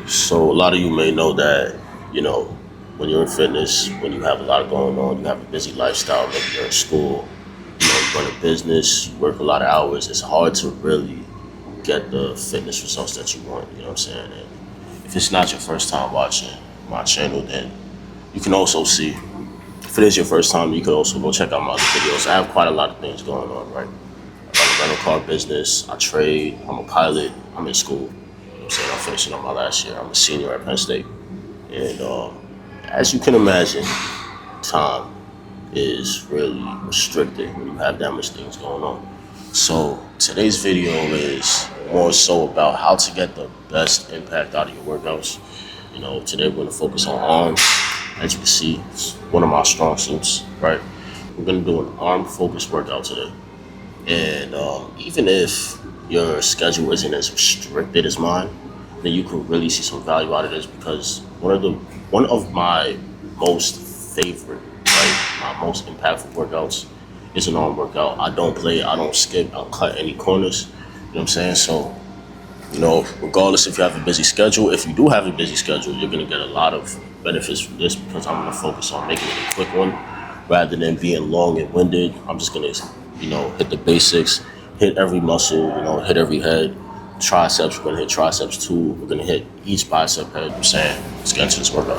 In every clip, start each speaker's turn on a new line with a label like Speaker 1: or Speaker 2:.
Speaker 1: So a lot of you may know that, you know, when you're in fitness, when you have a lot going on, you have a busy lifestyle, maybe you're in school, you run a business, you work a lot of hours, it's hard to really get the fitness results that you want, you know what I'm saying? And if it's not your first time watching my channel, then you can also see, if it is your first time, you can also go check out my other videos. I have quite a lot of things going on, right? I run a rental car business, I trade, I'm a pilot, I'm in school. You know what I'm saying? I'm finishing up my last year. I'm a senior at Penn State. And as you can imagine, time is really restricted when you have that much things going on. So today's video is more so about how to get the best impact out of your workouts. You know, today we're going to focus on arms. As you can see, it's one of my strong suits, right? We're going to do an arm focused workout today. And even if your schedule isn't as restricted as mine, then you can really see some value out of this, because one of my most favorite, right, my most impactful workouts is an arm workout. I don't play, I don't skip, I don't cut any corners. You know what I'm saying? So, you know, regardless if you have a busy schedule, if you do have a busy schedule, you're gonna get a lot of benefits from this, because I'm gonna focus on making it a quick one rather than being long and winded. I'm just gonna, you know, hit the basics, hit every muscle, you know, hit every head. Triceps, we're gonna hit triceps too. We're gonna hit each bicep head. I'm saying, let's get into this workout.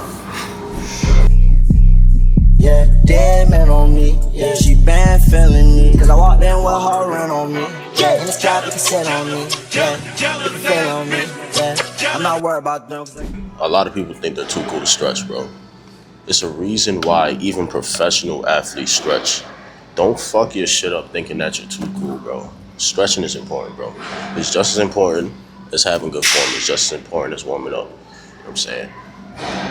Speaker 2: Yeah, dead man on me. Yeah, she been feeling me. Cause I walked in with her run on me. Yeah, in this trap, you can sit on me. Yeah, you can feel on me. Yeah, I'm not worried about them.
Speaker 1: A lot of people think they're too cool to stretch, bro. It's a reason why even professional athletes stretch. Don't fuck your shit up thinking that you're too cool, bro. Stretching is important, bro. It's just as important as having good form. It's just as important as warming up. You know what I'm saying?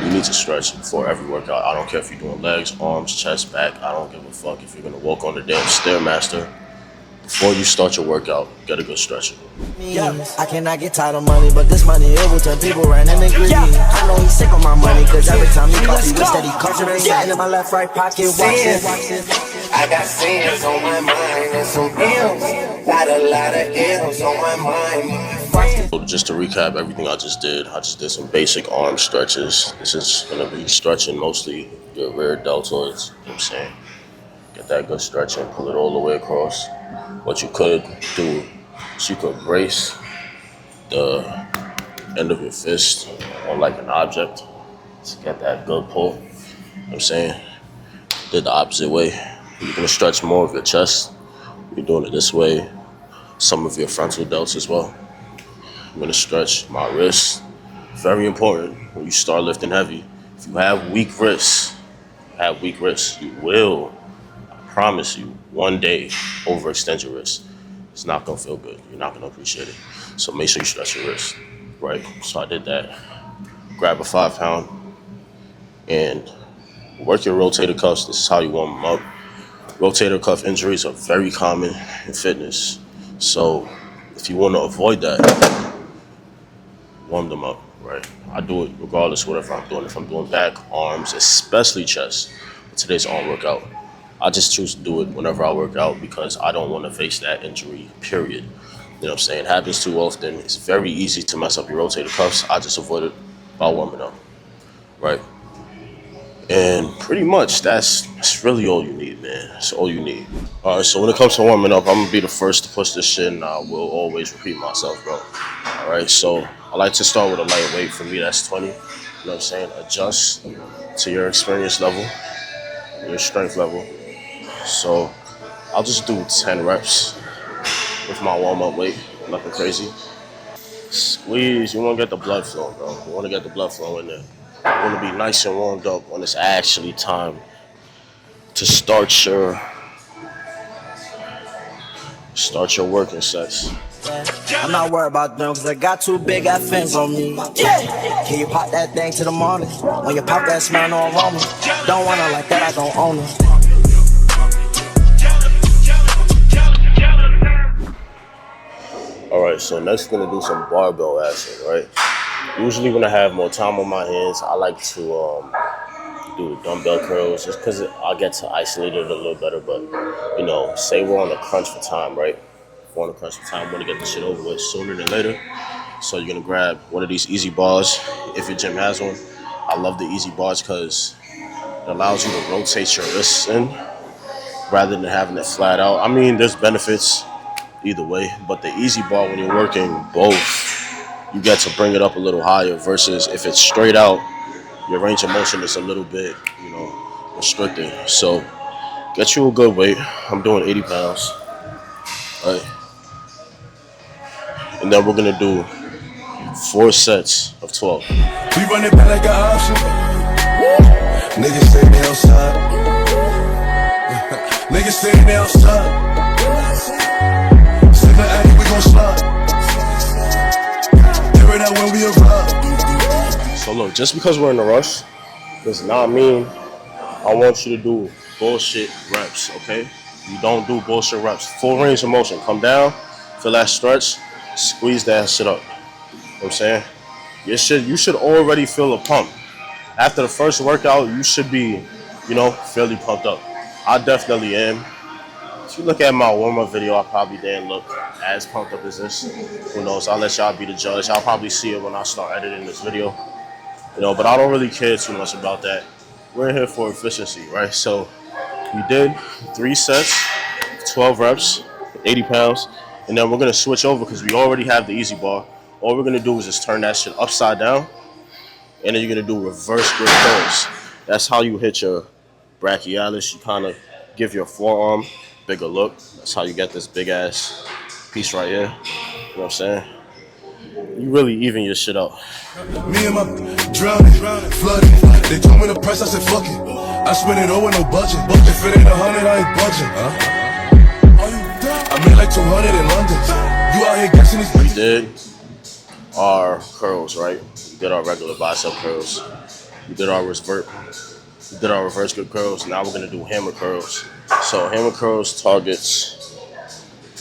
Speaker 1: You need to stretch before every workout. I don't care if you're doing legs, arms, chest, back. I don't give a fuck if you're gonna walk on the damn Stairmaster. Before you start your workout, get a good stretch.
Speaker 2: Yeah, I cannot get tired of money, but this money it will turn people right into greedy. I know he's sick of my money, cause every time he calls, he wish that he comes and sitting in my left, right pocket, watching.
Speaker 3: I got sins on my mind and some M's. Got a lot of M's on my mind.
Speaker 1: So just to recap everything I just did some basic arm stretches. This is gonna be stretching mostly your rear deltoids. You know what I'm saying? Get that good stretch and pull it all the way across. What you could do is you could brace the end of your fist on like an object to get that good pull. You know what I'm saying? Did the opposite way. You're gonna stretch more of your chest. You're doing it this way. Some of your frontal delts as well. I'm gonna stretch my wrists. Very important when you start lifting heavy. If you have weak wrists, you will, I promise you, one day overextend your wrist. It's not gonna feel good. You're not gonna appreciate it. So make sure you stretch your wrist. Right. So I did that. Grab a 5-pound and work your rotator cuffs. This is how you warm them up. Rotator cuff injuries are very common in fitness. So if you want to avoid that, warm them up, right? I do it regardless of whatever I'm doing. If I'm doing back, arms, especially chest. Today's arm workout, I just choose to do it whenever I work out because I don't want to face that injury, period. You know what I'm saying? It happens too often. It's very easy to mess up your rotator cuffs. I just avoid it by warming up, right? And pretty much that's really all you need, man. That's all you need. All right, so when it comes to warming up, I'm gonna be the first to push this shit, and I will always repeat myself, bro. All right, so I like to start with a light weight. For me, that's 20. You know what I'm saying? Adjust to your experience level, your strength level. So I'll just do 10 reps with my warm-up weight, nothing crazy. Squeeze, you wanna get the blood flow, bro. You wanna get the blood flow in there. You wanna be nice and warmed up when it's actually time to start your working sets.
Speaker 2: I'm not worried about them, cause I got two big ass fins on me. Yeah, can you pop that thing to the morning? When you pop that, smell no aroma. Don't want her like that, I don't own her.
Speaker 1: All right, so next we're gonna do some barbell action, right? Usually when I have more time on my hands, I like to do dumbbell curls just because I get to isolate it a little better. But, you know, say we're on a crunch for time, right? If we're on a crunch for time, we want to get the shit over with sooner than later. So you're gonna grab one of these easy bars if your gym has one. I love the easy bars because it allows you to rotate your wrists in rather than having it flat out. I mean, there's benefits either way, but the easy bar when you're working both, you get to bring it up a little higher versus if it's straight out, your range of motion is a little bit, restricted. So get you a good weight. I'm doing 80 pounds. Right. And then we're gonna do 4 sets of 12.
Speaker 3: We run it back like an option. Niggas say they outside. Niggas say they outside. Say the alley, we gon' slide. Hear it out when we arrive.
Speaker 1: So look, just because we're in a rush does not mean I want you to do bullshit reps, okay? You don't do bullshit reps. Full range of motion. Come down, feel that stretch, squeeze that shit up. You know what I'm saying? You should already feel a pump. After the first workout, you should be, fairly pumped up. I definitely am. If you look at my warm-up video, I probably didn't look as pumped up as this. Who knows? I'll let y'all be the judge. I'll probably see it when I start editing this video. But I don't really care too much about that. We're here for efficiency, right? So we did 3 sets, 12 reps, 80 pounds. And then we're going to switch over because we already have the easy bar. All we're going to do is just turn that shit upside down. And then you're going to do reverse grip curls. That's how you hit your brachialis. You kind of give your forearm a bigger look. That's how you get this big ass piece right here. You know what I'm saying? You really even your shit out.
Speaker 3: Me and my drowning, flooded. They told me the price, I said fuck it. I spent it all with no budget. If it ain't 100, I ain't budging. I made like 200 in London. You out here guessing these.
Speaker 1: We did our curls, right? We did our regular bicep curls. We did our reverse grip curls. Now we're gonna do hammer curls. So hammer curls targets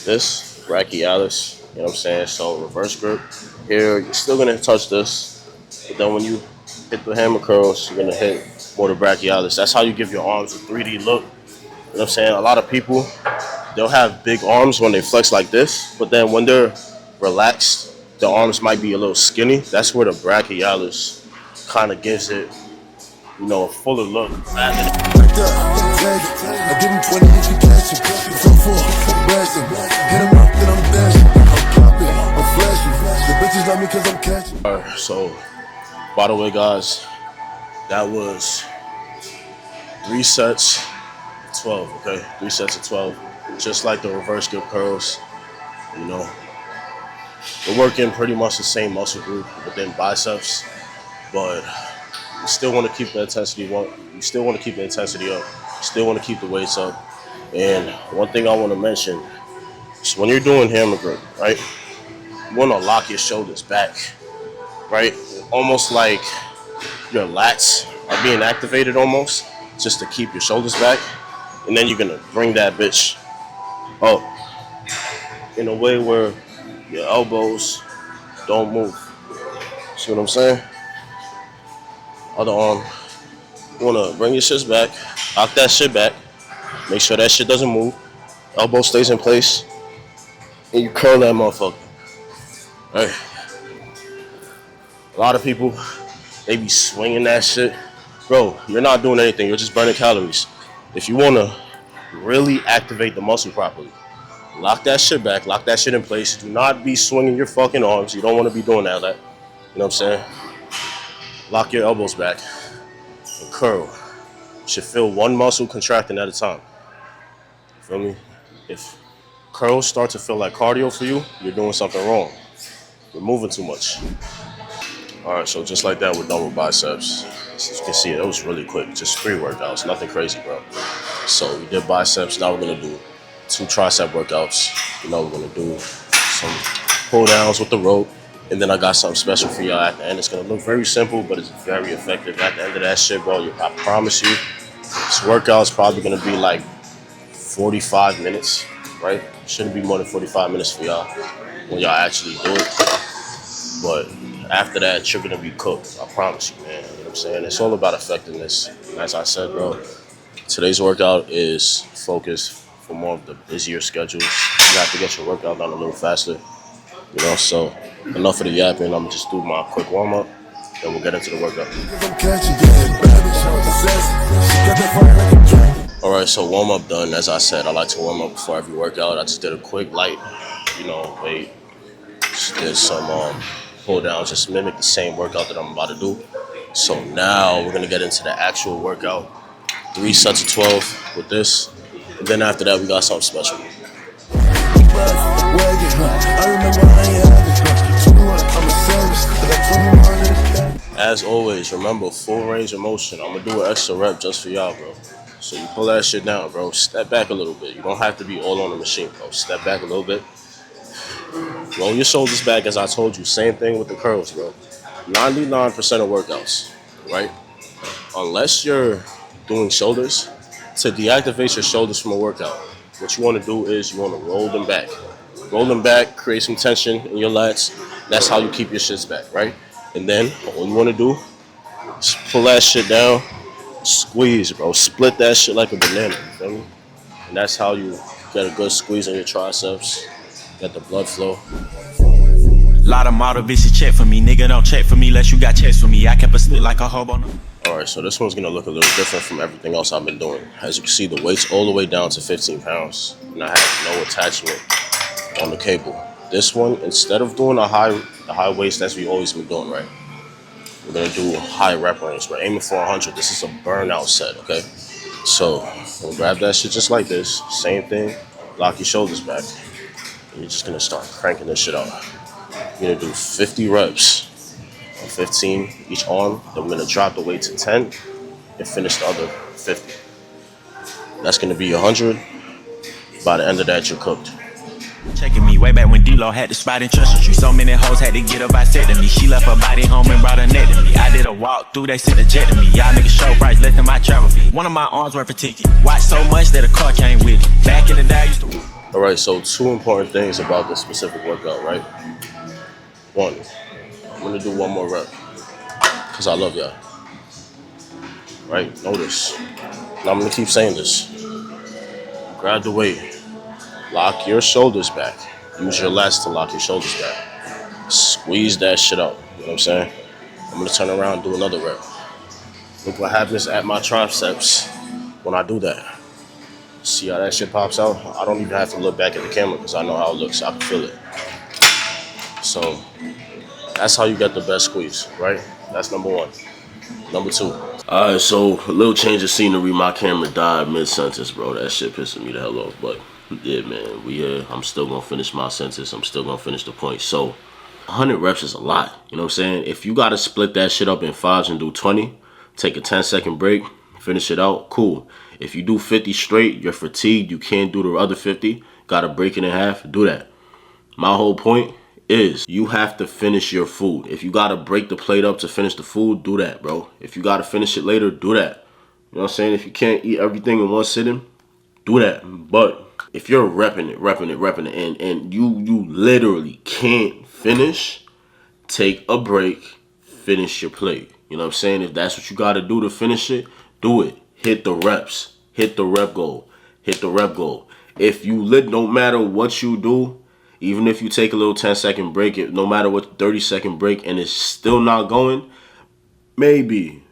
Speaker 1: this brachialis. You know what I'm saying? So reverse grip here, you're still gonna touch this, but then when you hit the hammer curls, you're gonna hit more the brachialis. That's how you give your arms a 3D look. You know what I'm saying? A lot of people, they'll have big arms when they flex like this, but then when they're relaxed, the arms might be a little skinny. That's where the brachialis kind of gives it, a fuller look.
Speaker 3: I give him 20 if you catch him. From 4, blast him. Hit him up, then I'm dashing. I'm popping, I'm flashing. The bitches love me cause I'm catching.
Speaker 1: Alright, so by the way, guys, that was 3 sets of 12, okay? 3 sets of 12. Just like the reverse grip curls, We're working pretty much the same muscle group within biceps, but you still want to keep the intensity. You still want to keep the intensity up. You still want to keep the weights up. And one thing I want to mention is when you're doing hammer grip, right? You want to lock your shoulders back, right? Almost like your lats are being activated almost, just to keep your shoulders back. And then you're gonna bring that bitch up in a way where your elbows don't move. See what I'm saying? Other arm. You wanna bring your shit back, lock that shit back, make sure that shit doesn't move, elbow stays in place, and you curl that motherfucker. Right? A lot of people, they be swinging that shit. Bro, you're not doing anything, you're just burning calories. If you wanna really activate the muscle properly, lock that shit back, lock that shit in place. Do not be swinging your fucking arms. You don't want to be doing that. You know what I'm saying? Lock your elbows back and curl. You should feel one muscle contracting at a time. You feel me? If curls start to feel like cardio for you, you're doing something wrong. You're moving too much. All right, so just like that, we're done with biceps. As you can see, it was really quick. Just 3 workouts, nothing crazy, bro. So we did biceps. Now we're gonna do 2 tricep workouts. We're gonna do some pull downs with the rope, and then I got something special for y'all at the end. It's gonna look very simple, but it's very effective. At the end of that shit, bro, I promise you, this workout's probably gonna be like 45 minutes, right? Shouldn't be more than 45 minutes for y'all when y'all actually do it. But after that, you're gonna be cooked. I promise you, man. You know what I'm saying? It's all about effectiveness. And as I said, bro, today's workout is focused for more of the busier schedules. You have to get your workout done a little faster, so enough of the yapping. I'm gonna just do my quick warm up, and we'll get into the workout. All right, so warm up done. As I said, I like to warm up before every workout. I just did a quick light, weight. Just did some pull downs, just mimic the same workout that I'm about to do. So now we're gonna get into the actual workout. 3 sets of 12 with this, and then after that we got something special. As always, remember, full range of motion. I'm gonna do an extra rep just for y'all, bro. So you pull that shit down, bro. Step back a little bit. You don't have to be all on the machine, bro. Step back a little bit. Roll your shoulders back, as I told you. Same thing with the curls, bro. 99% of workouts, right? Unless you're doing shoulders, to deactivate your shoulders from a workout, what you want to do is you want to roll them back. Roll them back, create some tension in your lats. That's how you keep your shits back, right? And then all you want to do is pull that shit down, squeeze, bro. Split that shit like a banana, you feel me? And that's how you get a good squeeze on your triceps, get the blood flow.
Speaker 4: Lot of model bitches check for me, nigga don't check for me unless you got checks for me. I kept a split like a hobo.
Speaker 1: Alright, so this one's gonna look a little different from everything else I've been doing. As you can see, the weight's all the way down to 15 pounds, and I have no attachment on the cable. This one, instead of doing the high waist as we always been doing, right? We're gonna do a high rep range. We're aiming for 100. This is a burnout set, okay? So we'll grab that shit just like this. Same thing. Lock your shoulders back. And you're just gonna start cranking this shit out. You're gonna do 50 reps. 15 each arm. Then we're gonna drop the weight to 10 and finish the other 50. That's gonna be 100. By the end of that, you're cooked.
Speaker 4: Checking me way back when D-Lo had the spot in Church Street. So many hoes had to get a bisect me. She left her body home and brought her neck to me. I did a walk through, they sent a jet to me. Y'all niggas show price less than my travel fee. One of my arms worth a ticket. Watch so much that a car came with it. Back in the day, I used to.
Speaker 1: All right, so 2 important things about this specific workout, right? 1, I'm gonna do 1 more rep because I love y'all. Right? Notice. Now I'm gonna keep saying this. Grab the weight. Lock your shoulders back. Use your lats to lock your shoulders back. Squeeze that shit out. You know what I'm saying? I'm gonna turn around and do another rep. Look what happens at my triceps when I do that. See how that shit pops out? I don't even have to look back at the camera because I know how it looks. I can feel it. So that's how you get the best squeeze, right? That's number 1. Number 2. All right, so a little change of scenery. My camera died mid-sentence, bro. That shit pissing me the hell off. But yeah, man, we here. I'm still gonna finish my sentence. I'm still gonna finish the point. So 100 reps is a lot. You know what I'm saying? If you gotta split that shit up in 5s and do 20, take a 10-second break, finish it out, cool. If you do 50 straight, you're fatigued, you can't do the other 50, gotta break it in half, do that. My whole point is you have to finish your food. If you gotta break the plate up to finish the food, do that, bro. If you gotta finish it later, do that. You know what I'm saying? If you can't eat everything in one sitting, do that. But if you're repping it, and you literally can't finish, take a break, finish your plate. You know what I'm saying? If that's what you gotta do to finish it, do it. Hit the reps. Hit the rep goal. Hit the rep goal. If you no matter what you do, even if you take a little 10-second break, no matter what 30-second break, and it's still not going, maybe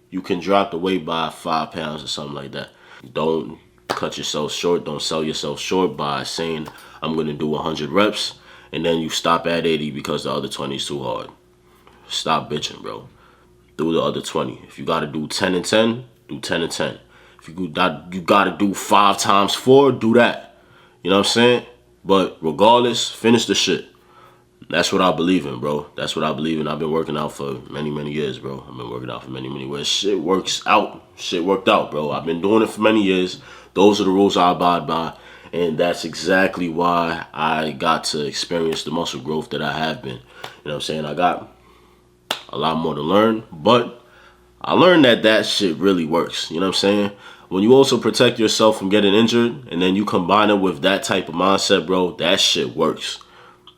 Speaker 1: you can drop the weight by 5 pounds or something like that. Don't cut yourself short. Don't sell yourself short by saying, I'm going to do 100 reps, and then you stop at 80 because the other 20 is too hard. Stop bitching, bro. Do the other 20. If you got to do 10 and 10, do 10 and 10. If you got to do 5 times 4, do that. You know what I'm saying? But regardless, finish the shit. That's what I believe in, bro. That's what I believe in. I've been working out for many, many years, bro. I've been working out for many, many years. Shit works out. Shit worked out, bro. I've been doing it for many years. Those are the rules I abide by. And that's exactly why I got to experience the muscle growth that I have been. You know what I'm saying? I got a lot more to learn. But I learned that shit really works. You know what I'm saying? When you also protect yourself from getting injured, and then you combine it with that type of mindset, bro, that shit works.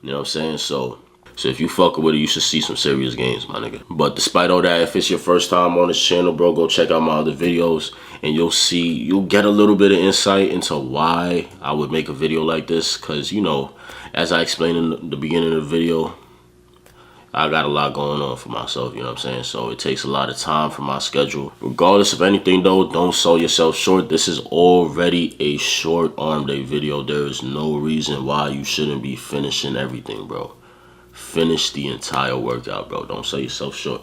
Speaker 1: You know what I'm saying? So So if you fucking with it, you should see some serious games, my nigga. But despite all that, if it's your first time on this channel, bro, go check out my other videos and you'll get a little bit of insight into why I would make a video like this. Cause you know, as I explained in the beginning of the video, I got a lot going on for myself, you know what I'm saying? So it takes a lot of time from my schedule. Regardless of anything though, don't sell yourself short. This is already a short arm day video. There is no reason why you shouldn't be finishing everything, bro. Finish the entire workout, bro. Don't sell yourself short.